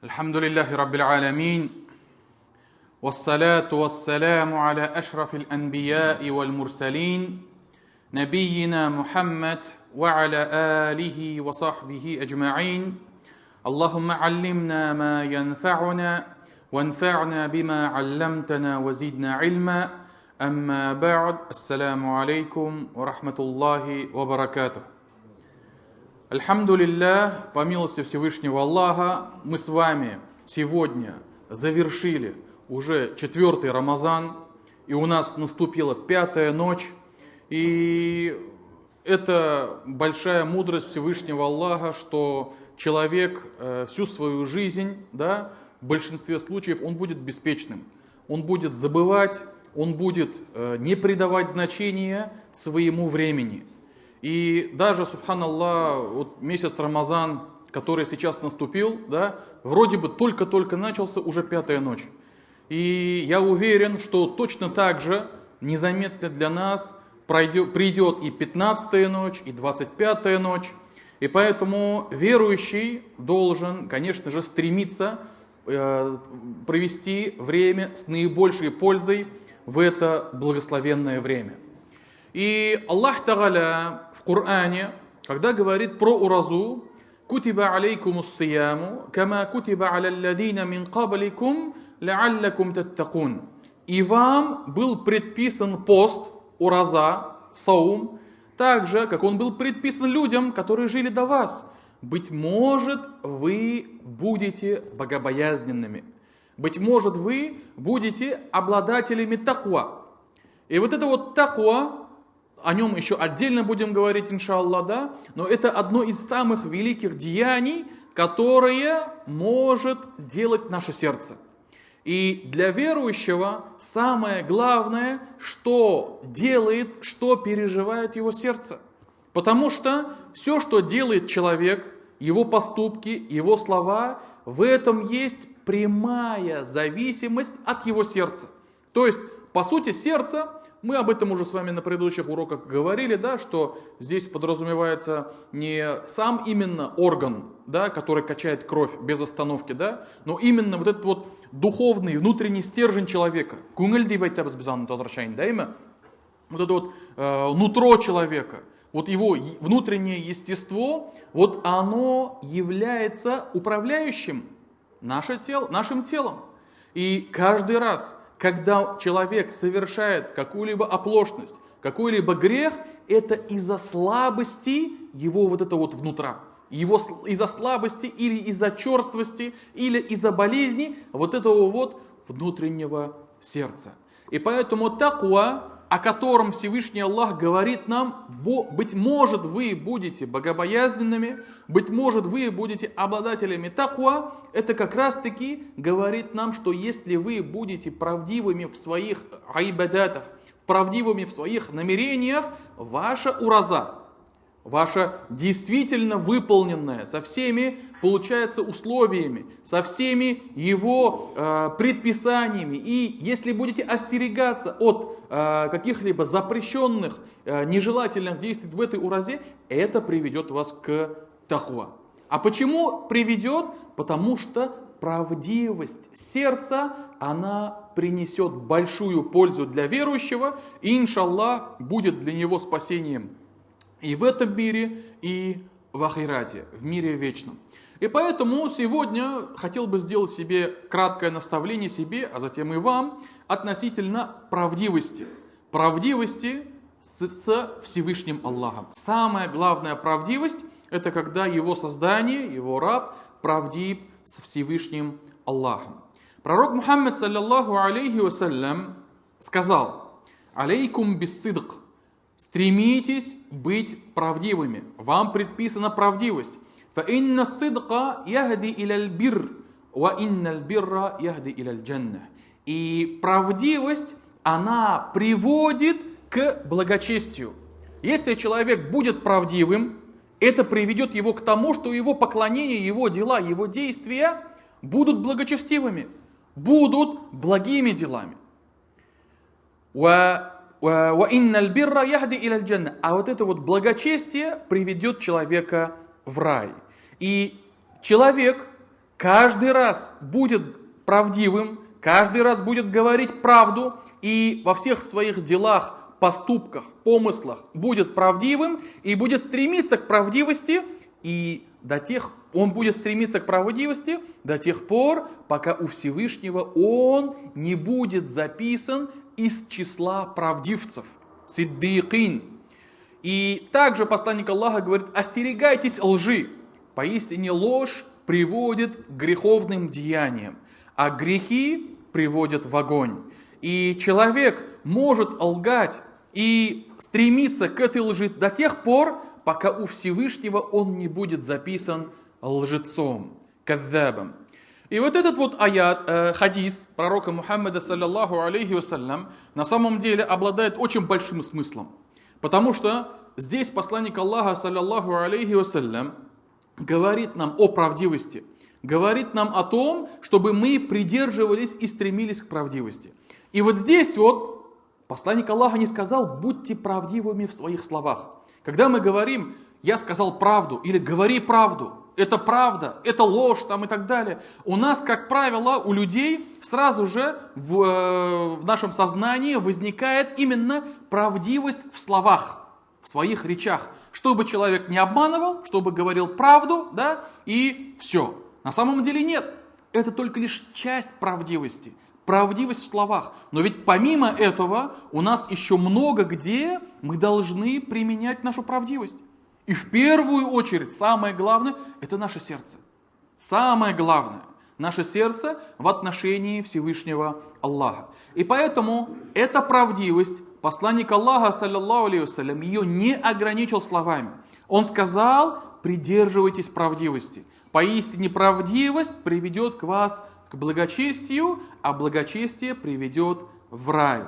الحمد لله رب العالمين والصلاة والسلام على أشرف الأنبياء والمرسلين نبينا محمد وعلى آله وصحبه أجمعين اللهم علمنا ما ينفعنا وانفعنا بما علمتنا وزدنا علما أما بعد السلام عليكم ورحمة الله وبركاته. Альхамдулиллах, по милости Всевышнего Аллаха, мы с вами сегодня завершили уже 4-й Рамазан, и у нас наступила 5-я ночь, и это большая мудрость Всевышнего Аллаха, что человек всю свою жизнь, в большинстве случаев, он будет беспечным, он будет забывать, он будет не придавать значения своему времени. И даже, субханаллах, вот месяц Рамазан, который сейчас наступил, вроде бы только-только начался, уже 5-я ночь. И я уверен, что точно так же незаметно для нас придет и 15-я ночь, и 25-я ночь. И поэтому верующий должен, конечно же, стремиться провести время с наибольшей пользой в это благословенное время. И Аллах Тааля в Коране, когда говорит про уразу, «Кутиба алейкум ус-сияму, кама кутиба аля алладина мин кабликум, лааллакум таттакун». И вам был предписан пост, ураза, саум, так же, как он был предписан людям, которые жили до вас. Быть может, вы будете богобоязненными. Быть может, вы будете обладателями таква. И вот это вот таква, о нем еще отдельно будем говорить, иншаллах, но это одно из самых великих деяний, которое может делать наше сердце. И для верующего самое главное, что делает, что переживает его сердце. Потому что все, что делает человек, его поступки, его слова, в этом есть прямая зависимость от его сердца. То есть, по сути, сердце, мы об этом уже с вами на предыдущих уроках говорили, что здесь подразумевается не сам именно орган, который качает кровь без остановки, но именно вот этот вот духовный, внутренний стержень человека. Вот это вот нутро человека, вот его внутреннее естество, вот оно является управляющим нашим телом. И каждый раз, когда человек совершает какую-либо оплошность, какой-либо грех, это из-за слабости его вот это вот внутра. Его из-за слабости или из-за черствости, или из-за болезни вот этого вот внутреннего сердца. И поэтому таква, о котором Всевышний Аллах говорит нам, быть может вы будете богобоязненными, быть может вы будете обладателями таква, это как раз таки говорит нам, что если вы будете правдивыми в своих айбадатах, правдивыми в своих намерениях, ваша ураза, ваша действительно выполненная со всеми, получается, условиями, со всеми его предписаниями, и если будете остерегаться от каких-либо запрещенных, нежелательных действий в этой уразе, это приведет вас к тахва. А почему приведет? Потому что правдивость сердца, она принесет большую пользу для верующего, и, иншаллах, будет для него спасением и в этом мире, и в ахирате, в мире вечном. И поэтому сегодня хотел бы сделать себе краткое наставление себе, а затем и вам, относительно правдивости. Правдивости с Всевышним Аллахом. Самая главная правдивость, это когда его создание, его раб, правдив с Всевышним Аллахом. Пророк Мухаммад, саллаллаху алейхи вассалям, сказал: «Алейкум биссидк». Стремитесь быть правдивыми. Вам предписана правдивость. فَإِنَّ الصِّدْقَ يَهْدِي إِلَى الْبِرِّ وَإِنَّ الْبِرَّ يَهْدِي إِلَى الْجَنَّةِ. И правдивость, она приводит к благочестию. Если человек будет правдивым, это приведет его к тому, что его поклонение, его дела, его действия будут благочестивыми, будут благими делами. А вот это вот благочестие приведет человека в рай. И человек, каждый раз будет правдивым, каждый раз будет говорить правду и во всех своих делах, поступках, помыслах будет правдивым и будет стремиться к правдивости, и он будет стремиться к правдивости до тех пор, пока у Всевышнего он не будет записан из числа правдивцев, сиддикин. И также посланник Аллаха говорит: остерегайтесь лжи, поистине ложь приводит к греховным деяниям, а грехи приводят в огонь. И человек может лгать и стремиться к этой лжи до тех пор, пока у Всевышнего он не будет записан лжецом, кадзабом. И вот этот вот хадис пророка Мухаммада, саллаллаху алейхи вассалям, на самом деле обладает очень большим смыслом. Потому что здесь посланник Аллаха, саллаллаху алейхи вассалям, говорит нам о правдивости, говорит нам о том, чтобы мы придерживались и стремились к правдивости. И вот здесь вот посланник Аллаха не сказал: будьте правдивыми в своих словах. Когда мы говорим: я сказал правду, или говори правду, это правда, это ложь там, и так далее, у нас, как правило, у людей сразу же в нашем сознании возникает именно правдивость в словах, в своих речах, чтобы человек не обманывал, чтобы говорил правду, да, и все. На самом деле нет, это только лишь часть правдивости. Правдивость в словах. Но ведь помимо этого у нас еще много где мы должны применять нашу правдивость. И в первую очередь, самое главное, это наше сердце. Самое главное, наше сердце в отношении Всевышнего Аллаха. И поэтому эта правдивость, посланник Аллаха, саллаллаху алейхи вассалям, ее не ограничил словами. Он сказал: придерживайтесь правдивости. Поистине правдивость приведет к вас к благочестию, а благочестие приведет в рай.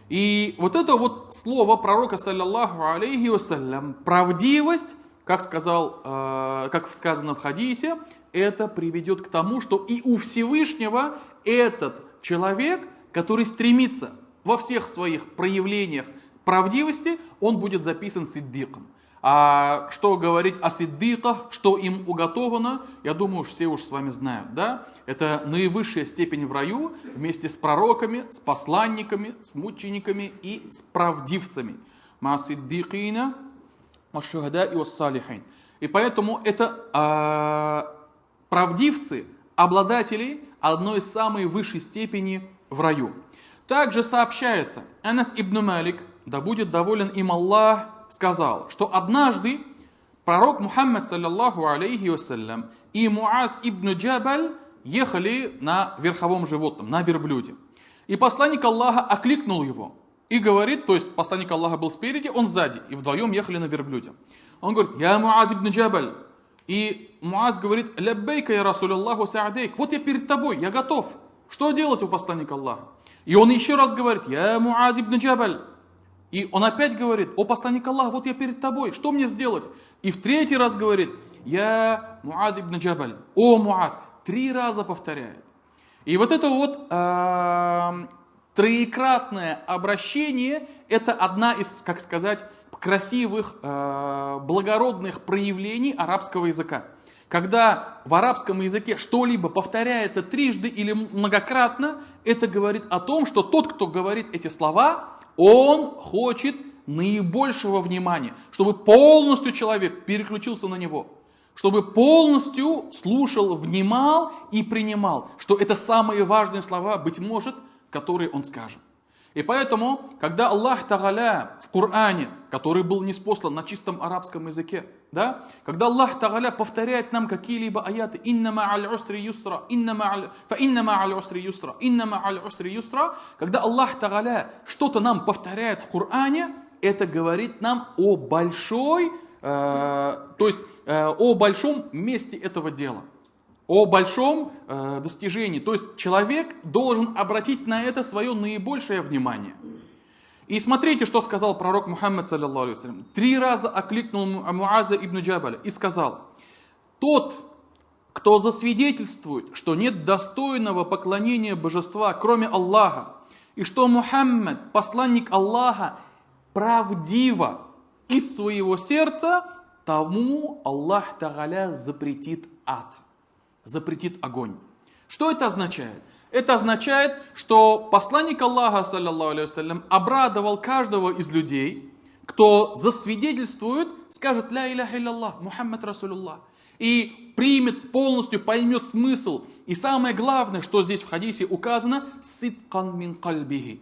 И вот это вот слово пророка, саллаллаху алейхи вассалям, правдивость, как сказано в хадисе, это приведет к тому, что и у Всевышнего этот человек, который стремится во всех своих проявлениях правдивости, он будет записан сиддиком. А что говорить о сиддиках, что им уготовано, я думаю, все уж с вами знают, да? Это наивысшая степень в раю вместе с пророками, с посланниками, с мучениками и с правдивцами. Ма сиддикина ва-шухада и ва-салихин. И поэтому это правдивцы, обладатели одной из самой высшей степени в раю. Также сообщается, Анас ибн Малик, да будет доволен им Аллах, сказал, что однажды пророк Мухаммад, саллаллаху алейхи вассалям, и Муаз ибн Джабаль ехали на верховом животном, на верблюде. И посланник Аллаха окликнул его и говорит, то есть посланник Аллаха был спереди, он сзади, и вдвоем ехали на верблюде. Он говорит: «Я Муаз ибн Джабаль». И Муаз говорит: «Ляббейка, я Расуляллаху саадейк». Вот я перед тобой, я готов. Что делать у посланника Аллаха? И он еще раз говорит: «Я Муаз ибн Джабаль». И он опять говорит: «О посланник Аллаха, вот я перед тобой, что мне сделать?» И в третий раз говорит: «Я Муаз ибн Джабаль». «О Муаз». 3 раза повторяет. И вот это вот троекратное обращение, это одна из, как сказать, красивых, благородных проявлений арабского языка. Когда в арабском языке что-либо повторяется трижды или многократно, это говорит о том, что тот, кто говорит эти слова, он хочет наибольшего внимания, чтобы полностью человек переключился на него, чтобы полностью слушал, внимал и принимал, что это самые важные слова, быть может, которые он скажет. И поэтому, когда Аллах Тааля в Коране, который был ниспослан на чистом арабском языке, да, когда Аллах Тааля повторяет нам какие-либо аяты, «Инна ма'аль усри юсра», «Фа инна ма'аль усри юсра», «Инна ма'аль усри юсра», когда Аллах Тааля что-то нам повторяет в Коране, это говорит нам о большой, о большом месте этого дела, о большом достижении. То есть человек должен обратить на это свое наибольшее внимание. И смотрите, что сказал пророк Мухаммад, саллаллаху алейхи вассалям. 3 раза окликнул Муаза ибн Джабаля и сказал: «Тот, кто засвидетельствует, что нет достойного поклонения божества, кроме Аллаха, и что Мухаммад, посланник Аллаха, правдиво из своего сердца, тому Аллах Тааля запретит ад». запретит огонь. Что это означает? Это означает, что посланник Аллаха, саллаллаху алейхи вассалям, обрадовал каждого из людей, кто засвидетельствует, скажет «Ля иляха илляллах, Мухаммад Расулуллах», и примет, полностью поймет смысл. И самое главное, что здесь в хадисе указано, «Сидкан мин кальбихи»,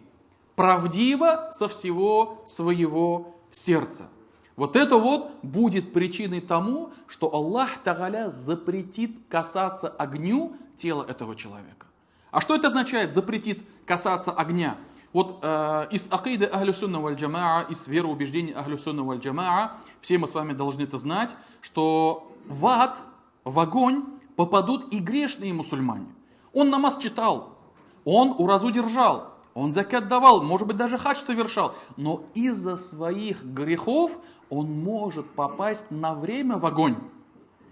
правдиво со всего своего сердца. Вот это вот будет причиной тому, что Аллах Тааля запретит касаться огню тела этого человека. А что это означает, запретит касаться огня? Вот из акиды Ахлю Сунна валь Джамаа, из вероубеждений Ахлю Сунна валь Джамаа, все мы с вами должны это знать, что в ад, в огонь попадут и грешные мусульмане. Он намаз читал, он уразу держал, он закят давал, может быть даже хадж совершал, но из-за своих грехов он может попасть на время в огонь.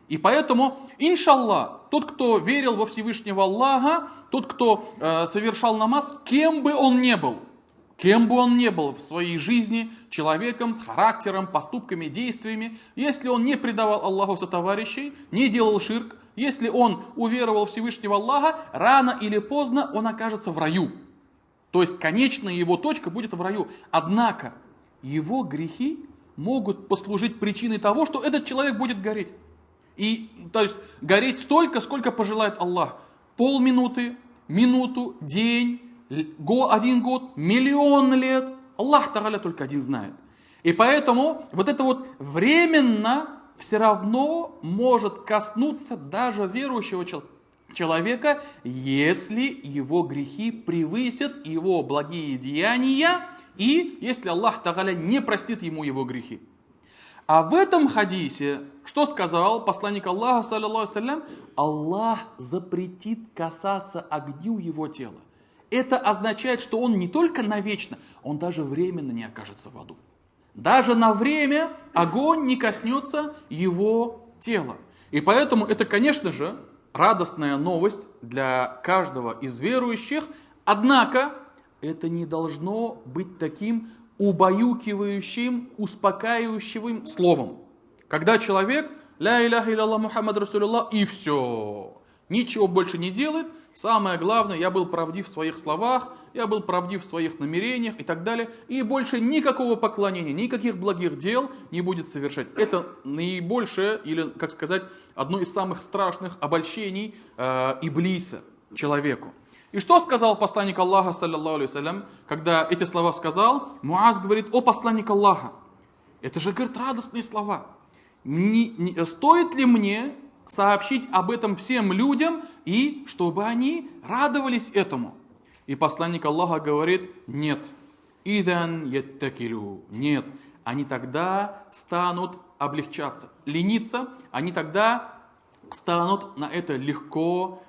И поэтому, иншаллах, тот, кто верил во Всевышнего Аллаха, тот, кто совершал намаз, кем бы он ни был в своей жизни, человеком с характером, поступками, действиями, если он не предавал Аллаху сотоварищей, не делал ширк, если он уверовал в Всевышнего Аллаха, рано или поздно он окажется в раю. То есть конечная его точка будет в раю. Однако его грехи могут послужить причиной того, что этот человек будет гореть. И, то есть, гореть столько, сколько пожелает Аллах. Полминуты, минуту, день, 1 год, миллион лет. Аллах Тааля только один знает. И поэтому вот это вот временно все равно может коснуться даже верующего человека, если его грехи превысят его благие деяния, и если Аллах Тааля не простит ему его грехи. А в этом хадисе, что сказал посланник Аллаха, саллаллаху алейхи вассалям, Аллах запретит касаться огню его тела. Это означает, что он не только навечно, он даже временно не окажется в аду. Даже на время огонь не коснется его тела. И поэтому это, конечно же, радостная новость для каждого из верующих. Однако это не должно быть таким убаюкивающим, успокаивающим словом. Когда человек «Ля иляха илляллах Мухаммад Расулуллах» и все, ничего больше не делает, самое главное, я был правдив в своих словах, я был правдив в своих намерениях и так далее, и больше никакого поклонения, никаких благих дел не будет совершать. Это наибольшее, или, как сказать, одно из самых страшных обольщений Иблиса человеку. И что сказал посланник Аллаха, саллаллаху алейхи вассалям, когда эти слова сказал? Муаз говорит: о посланник Аллаха, это же, говорит, радостные слова. Стоит ли мне сообщить об этом всем людям, и чтобы они радовались этому? И посланник Аллаха говорит: нет. Идан яттакилю. Нет. Они тогда станут облегчаться, лениться, они тогда станут на это легко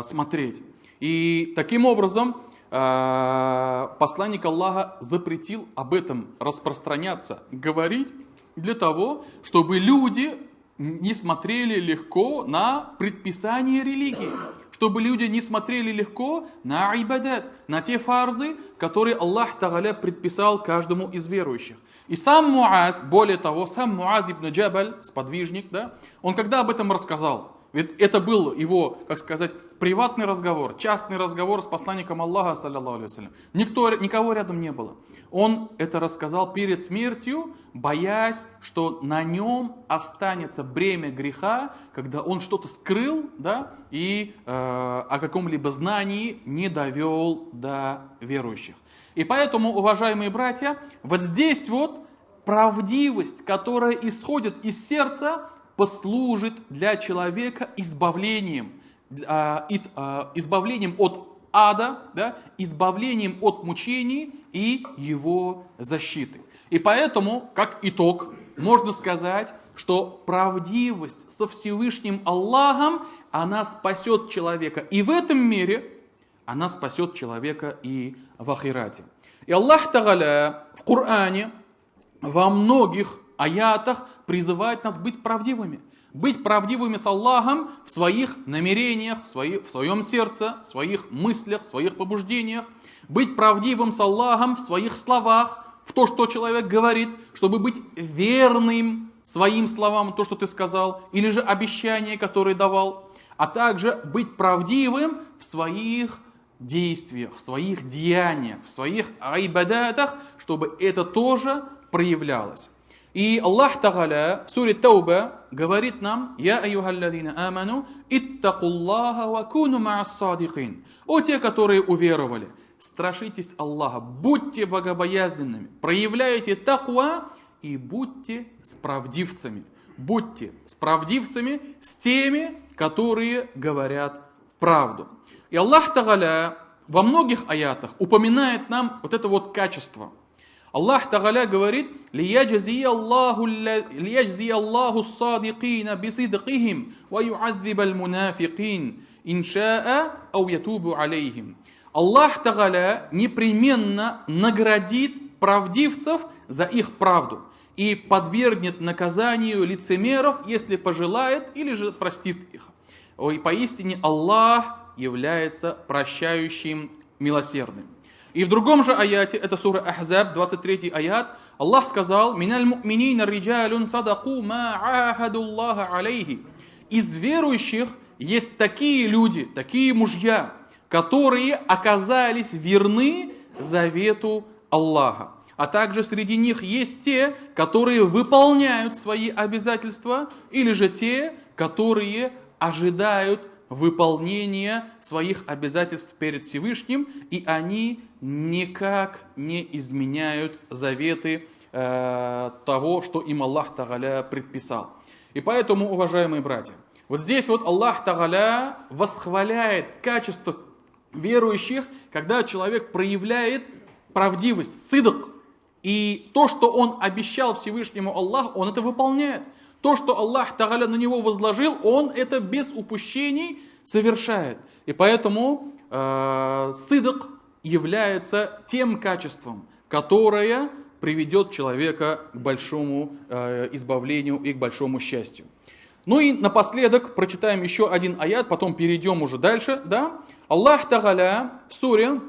смотреть. И таким образом посланник Аллаха запретил об этом распространяться, говорить, для того, чтобы люди не смотрели легко на предписание религии, чтобы люди не смотрели легко на ибадат, на те фарзы, которые Аллах Тааля предписал каждому из верующих. И сам Муаз, более того, сам Муаз ибн Джабаль, сподвижник, да, он когда об этом рассказал, ведь это был его, как сказать, приватный разговор, частный разговор с посланником Аллаха, саллаллаху алейхи вассалям. Никого рядом не было. Он это рассказал перед смертью, боясь, что на нем останется бремя греха, когда он что-то скрыл, да, и о каком-либо знании не довел до верующих. И поэтому, уважаемые братья, вот здесь вот правдивость, которая исходит из сердца, послужит для человека избавлением от ада, да, избавлением от мучений и его защиты. И поэтому, как итог, можно сказать, что правдивость со Всевышним Аллахом, она спасет человека и в этом мире, она спасет человека и в ахирате. И Аллах Тааля в Коране во многих аятах призывает нас быть правдивыми. Быть правдивыми с Аллахом в своих намерениях, в своем сердце, в своих мыслях, в своих побуждениях. Быть правдивым с Аллахом в своих словах, в то, что человек говорит, чтобы быть верным своим словам, то, что ты сказал, или же обещание, которое давал. а также быть правдивым в своих действиях, в своих деяниях, в своих айбадатах, чтобы это тоже проявлялось. И Аллах Тааля в суре Тауба говорит нам: «Я айюхалладина аману, иттакуллаха ва куну ма'ас-садикин». О те, которые уверовали, страшитесь Аллаха, будьте богобоязненными, проявляйте таква и будьте справдивцами. Будьте справдивцами с теми, которые говорят правду. И Аллах Тааля во многих аятах упоминает нам вот это вот качество. Аллах Тааля говорит: «Лияджзи Аллаху ас-садикина бисидкихим ва ю'адзиб аль-мунафикин инша'a ау ятубу алейхим». Аллах Тааля непременно наградит правдивцев за их правду и подвергнет наказанию лицемеров, если пожелает, или же простит их. И поистине Аллах является прощающим, милосердным. И в другом же аяте, это сура Ахзаб, 23 аят, Аллах сказал: «Миналь му'минина риджалун садаку ма ахаду Аллаха алейхи». Из верующих есть такие люди, такие мужья, которые оказались верны завету Аллаха. А также среди них есть те, которые выполняют свои обязательства, или же те, которые ожидают выполнения своих обязательств перед Всевышним, и они никак не изменяют заветы того, что им Аллах Тааля предписал. И поэтому, уважаемые братья, вот здесь вот Аллах Тааля восхваляет качество верующих, когда человек проявляет правдивость, сидк. И то, что он обещал Всевышнему Аллаху, он это выполняет. То, что Аллах Тааля на него возложил, он это без упущений совершает. И поэтому сидк является тем качеством, которое приведет человека к большому избавлению и к большому счастью. Ну и напоследок прочитаем еще один аят, потом перейдем уже дальше. Да? Аллах Тааля в суре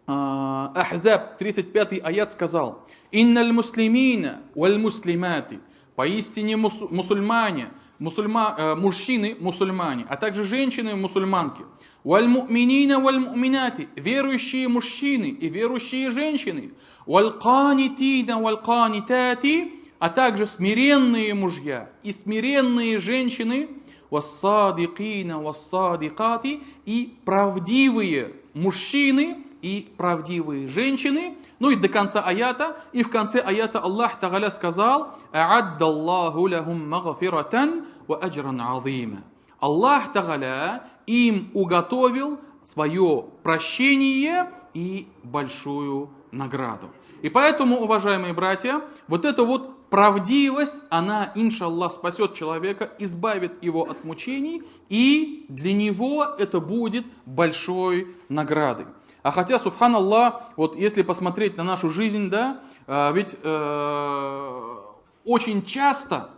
Ахзаб, 35 аят сказал: «Инналь муслимина валь муслимати». Поистине мусульмане, мужчины мусульмане, а также женщины мусульманки. «Валь му'минина валь му'минати». Верующие мужчины и верующие женщины. «Валь канитина валь канитати». А также смиренные мужья и смиренные женщины. «Вассадикина вассадикати». И правдивые мужчины и правдивые женщины. Ну и до конца аята. И в конце аята Аллах Тааля сказал: «А'аддаллаху лахум магфиратан ва аджран азима». Аллах Тааля им уготовил свое прощение и большую награду. И поэтому, уважаемые братья, вот эта вот правдивость, она, иншаллах, спасет человека, избавит его от мучений, и для него это будет большой наградой. А хотя, субханаллах, вот если посмотреть на нашу жизнь, да, ведь очень часто,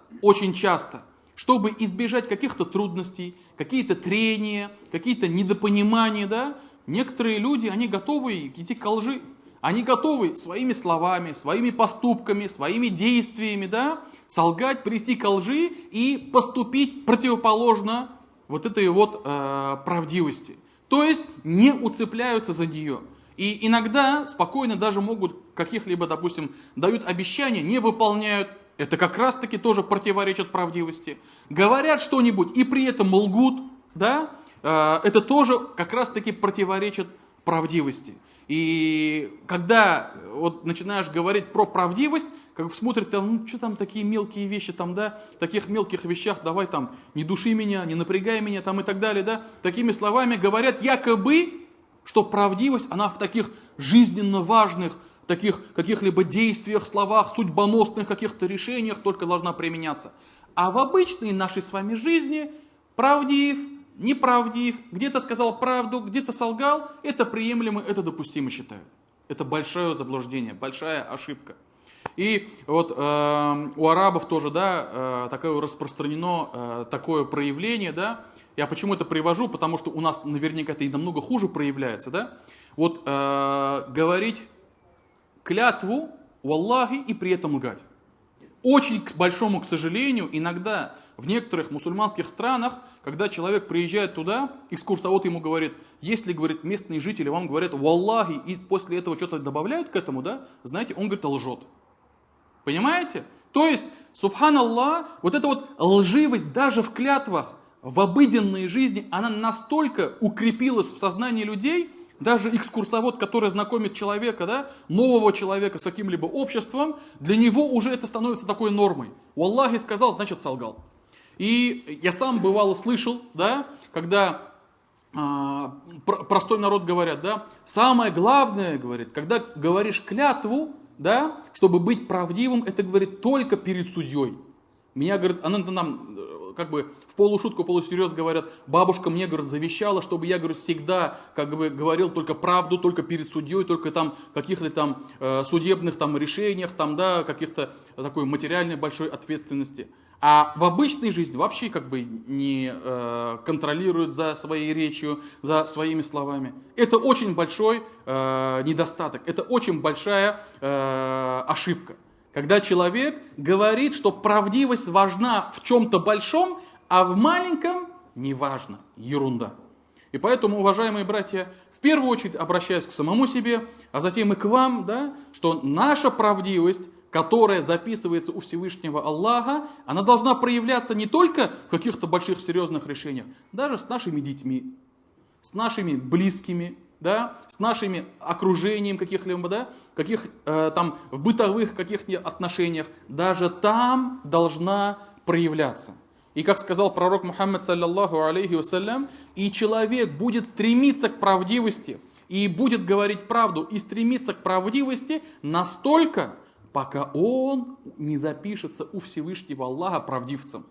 чтобы избежать каких-то трудностей, какие-то трения, какие-то недопонимания, да, некоторые люди, они готовы идти к лжи. Они готовы своими словами, своими поступками, своими действиями, да, солгать, прийти к лжи и поступить противоположно вот этой вот правдивости. То есть не уцепляются за нее. И иногда спокойно даже могут каких-либо, допустим, дают обещания, не выполняют. Это как раз-таки тоже противоречит правдивости. Говорят что-нибудь и при этом лгут, да, это тоже как раз-таки противоречит правдивости. И когда вот начинаешь говорить про правдивость, как смотрят, там, ну что там такие мелкие вещи, там, да, в таких мелких вещах давай там не души меня, не напрягай меня там и так далее, да, такими словами говорят якобы, что правдивость, она в таких жизненно важных, таких каких-либо действиях, словах, судьбоносных каких-то решениях только должна применяться. А в обычной нашей с вами жизни правдив, неправдив, где-то сказал правду, где-то солгал, это приемлемо, это допустимо считают. Это большое заблуждение, большая ошибка. И вот у арабов тоже, да, такое распространено такое проявление, да. Я почему это привожу? Потому что у нас наверняка это и намного хуже проявляется, да. Вот говорить клятву в Аллахе и при этом лгать. Очень к большому, к сожалению, иногда в некоторых мусульманских странах, когда человек приезжает туда, экскурсовод ему говорит, если, говорит, местные жители вам говорят «Валлахи», и после этого что-то добавляют к этому, да, знаете, он, говорит, лжет. Понимаете? То есть, субханаллах, вот эта вот лживость даже в клятвах, в обыденной жизни, она настолько укрепилась в сознании людей, даже экскурсовод, который знакомит человека, да, нового человека с каким-либо обществом, для него уже это становится такой нормой. Валлахи сказал, значит солгал. И я сам бывало слышал, да, когда простой народ говорят, да, самое главное, говорит, когда говоришь клятву, да, чтобы быть правдивым, это, говорит, только перед судьей. Меня, говорит, она нам как бы в полушутку, полусерьез говорят, бабушка мне, говорит, завещала, чтобы я, говорит, всегда как бы говорил только правду, только перед судьей, только там каких-то там судебных там решениях, там, да, каких-то такой материальной большой ответственности. А в обычной жизни вообще как бы не контролируют за своей речью, за своими словами. Это очень большой недостаток, это очень большая ошибка. Когда человек говорит, что правдивость важна в чем-то большом, а в маленьком не важно, ерунда. И поэтому, уважаемые братья, в первую очередь обращаюсь к самому себе, а затем и к вам, да, что наша правдивость, которая записывается у Всевышнего Аллаха, она должна проявляться не только в каких-то больших серьезных решениях, даже с нашими детьми, с нашими близкими, да, с нашими окружением каких-либо, да, там в бытовых каких-то отношениях, даже там должна проявляться. И как сказал пророк Мухаммад, саллаллаху алейхи вассалям, и человек будет стремиться к правдивости, и будет говорить правду, и стремиться к правдивости настолько, пока он не запишется у Всевышнего Аллаха правдивцем.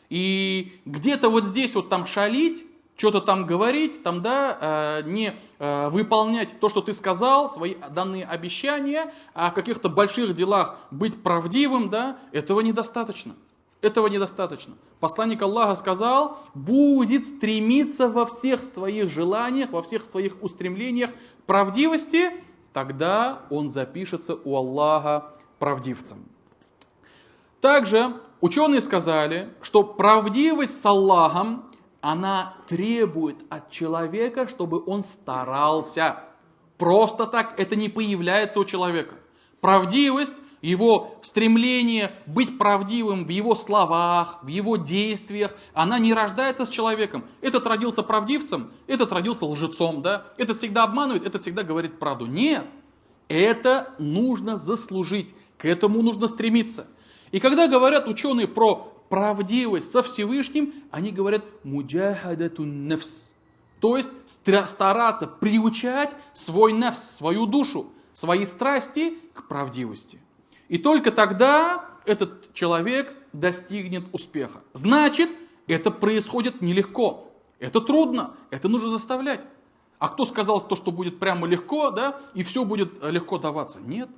И где-то вот здесь вот там шалить, что-то там говорить, там, да, не выполнять то, что ты сказал, свои данные обещания, а в каких-то больших делах быть правдивым, да, этого недостаточно. Этого недостаточно. Посланник Аллаха сказал, будет стремиться во всех своих желаниях, во всех своих устремлениях к правдивости, тогда он запишется у Аллаха правдивцем. Также ученые сказали, что правдивость с Аллахом, она требует от человека, чтобы он старался. Просто так это не появляется у человека. Правдивость, его стремление быть правдивым в его словах, в его действиях, она не рождается с человеком. Этот родился правдивцем, этот родился лжецом, да? Этот всегда обманывает, этот всегда говорит правду. Нет, это нужно заслужить, к этому нужно стремиться. И когда говорят ученые про правдивость со Всевышним, они говорят муджахадатун нафс. То есть стараться приучать свой нафс, свою душу, свои страсти к правдивости. И только тогда этот человек достигнет успеха. Значит, это происходит нелегко. Это трудно, это нужно заставлять. А кто сказал то, что будет прямо легко, да, и все будет легко даваться? Нет.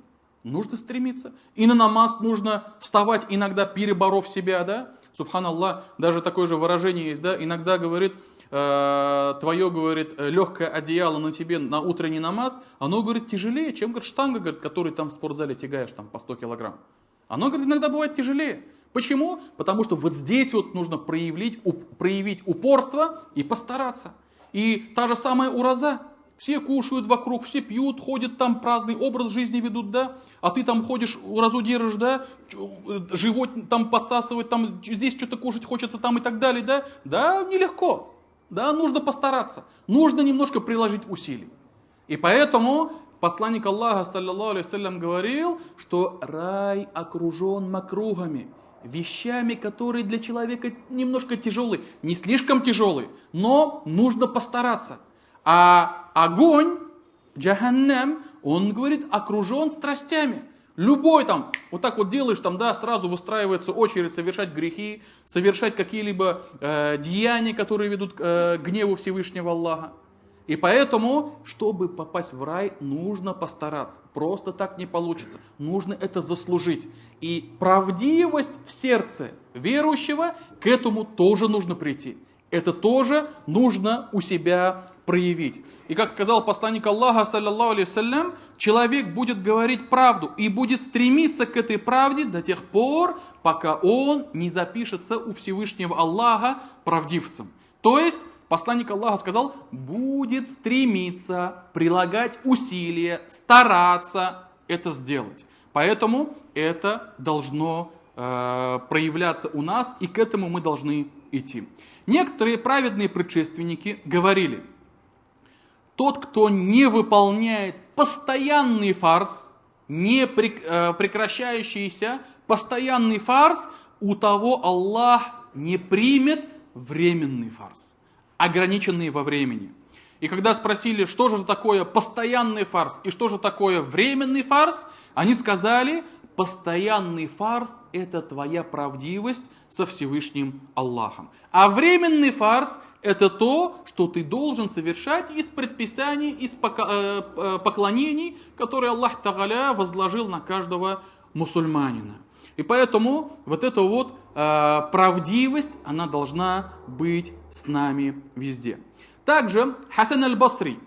Нужно стремиться. И на намаз нужно вставать иногда, переборов себя, да. Субханаллах, даже такое же выражение есть, да. Иногда говорит, твое, говорит, легкое одеяло на тебе на утренний намаз, оно, говорит, тяжелее, чем, говорит, штанга, говорит, которую там в спортзале тягаешь там по 100 килограмм. Оно, говорит, иногда бывает тяжелее. Почему? Потому что вот здесь вот нужно проявить упорство и постараться. И та же самая ураза. Все кушают вокруг, все пьют, ходят там, праздный образ жизни ведут, да, а ты там ходишь, уразу держишь, да, живот там подсасывать, там здесь что-то кушать хочется там и так далее, да, да, нелегко, да, нужно постараться, нужно немножко приложить усилий. И поэтому посланник Аллаха, саллаллаху алейхи вассалям, говорил, что рай окружен макругами, вещами, которые для человека немножко тяжелые, не слишком тяжелые, но нужно постараться. А огонь, джаханнам, он, говорит, окружен страстями. Любой там, вот так вот делаешь, там, да, сразу выстраивается очередь совершать грехи, совершать какие-либо деяния, которые ведут к гневу Всевышнего Аллаха. И поэтому, чтобы попасть в рай, нужно постараться. Просто так не получится. Нужно это заслужить. И правдивость в сердце верующего, к этому тоже нужно прийти. Это тоже нужно у себя проявить. И как сказал посланник Аллаха, саллаллаху алейхи вассалям, человек будет говорить правду и будет стремиться к этой правде до тех пор, пока он не запишется у Всевышнего Аллаха правдивцем. То есть, посланник Аллаха сказал, будет стремиться, прилагать усилия, стараться это сделать. Поэтому это должно проявляться у нас, и к этому мы должны идти. Некоторые праведные предшественники говорили, тот, кто не выполняет постоянный фарз, не прекращающийся постоянный фарз, у того Аллах не примет временный фарз, ограниченный во времени. И когда спросили, что же такое постоянный фарз и что же такое временный фарз, они сказали, постоянный фарз – это твоя правдивость со Всевышним Аллахом. А временный фарз – это то, что ты должен совершать из предписаний, из поклонений, которые Аллах Тааля возложил на каждого мусульманина. И поэтому вот эта вот правдивость, она должна быть с нами везде. Также Хасан аль-Басри,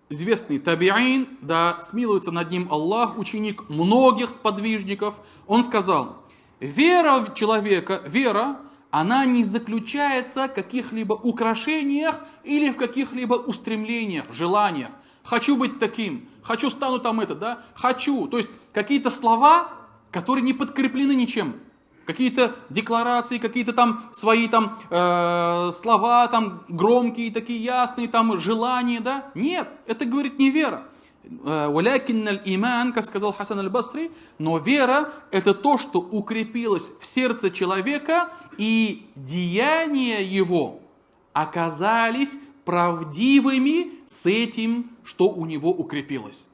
известный табиин, да смилуется над ним Аллах, ученик многих сподвижников, он сказал, вера человека, вера, она не заключается в каких-либо украшениях или в каких-либо устремлениях, желаниях. Хочу быть таким, хочу стану там это, да, хочу. То есть какие-то слова, которые не подкреплены ничем. Какие-то декларации, какие-то там свои там слова там громкие, такие ясные, там желания, да? Нет, это говорит не вера. «Валякинналь иман», как сказал Хасан аль-Басри, но вера это то, что укрепилось в сердце человека, и деяния его оказались правдивыми с этим, что у него укрепилось.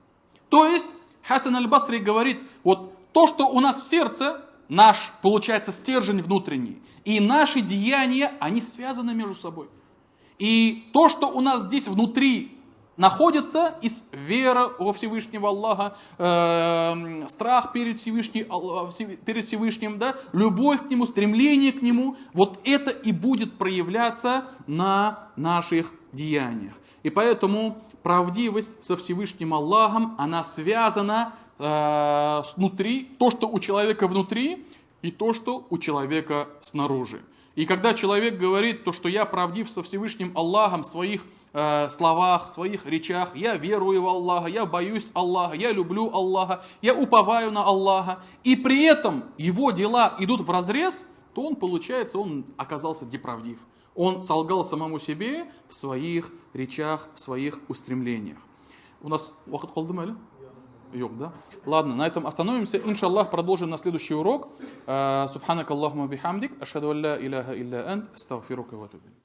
То есть Хасан аль-Басри говорит, вот то, что у нас в сердце, наш, получается, стержень внутренний, и наши деяния, они связаны между собой. И то, что у нас здесь внутри находится, из веры во Всевышнего Аллаха, страх перед Всевышним, да, любовь к Нему, стремление к Нему, вот это и будет проявляться на наших деяниях. И поэтому правдивость со Всевышним Аллахом, она связана снутри, то, что у человека внутри, и то, что у человека снаружи. И когда человек говорит, то, что я правдив со Всевышним Аллахом в своих словах, в своих речах, я верую в Аллаха, я боюсь Аллаха, я люблю Аллаха, я уповаю на Аллаха, и при этом его дела идут вразрез, то он, получается, он оказался неправдив. Он солгал самому себе в своих речах, в своих устремлениях. У нас вахт калдымы әлі? Yok, да? Ладно, на этом остановимся. Иншаллах, продолжим на следующий урок. Субханак Аллахума бихамдик. Ашхаду ан ла иляха илля ант. Астагфирука ва атубу илейк.